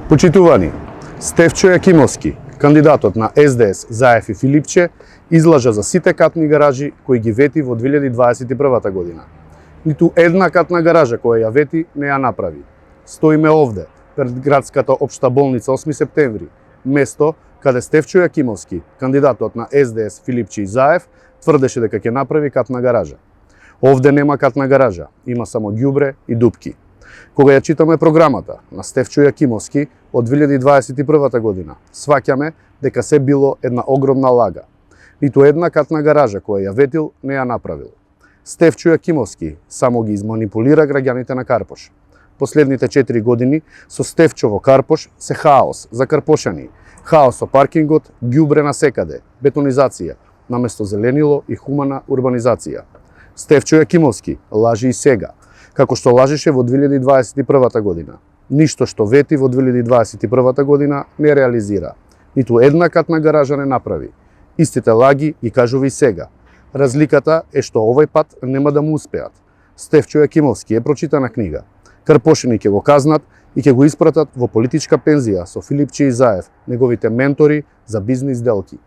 Почитувани, Стефчо Јакимовски, кандидатот на СДС, Заев и Филипче, излажа за сите катни гаражи кои ги вети во 2021 година. Ниту една катна гаража која ја вети не ја направи. Стоиме овде, пред градската општа болница 8 септември, место каде Стефчо Јакимовски, кандидатот на СДС, Филипче и Заев, тврдеше дека ќе направи катна гаража. Овде нема катна гаража, има само ѓубре и дупки. Кога ја читаме програмата на Стефчо Јакимовски од 2021 година, сваќаме дека се било една огромна лага. Ниту една катна гаража која ја ветил не ја направил. Стефчо Јакимовски само ги изманипулира граѓаните на Карпош. Последните 4 години со Стефчо во Карпош се хаос за карпошани. Хаос со паркингот, ѓубре на секаде, бетонизација, наместо зеленило и хумана урбанизација. Стефчо Јакимовски лажи и сега, како што лажеше во 2021 година. Ништо што вети во 2021 година не реализира. Ниту една катна гаража не направи. Истите лаги ги кажува и сега. Разликата е што овој пат нема да му успеат. Стефчо Јакимовски е прочитана книга. Карпошани ќе го казнат и ќе го испратат во политичка пензија со Филипче и Заев, неговите ментори за бизнис делки.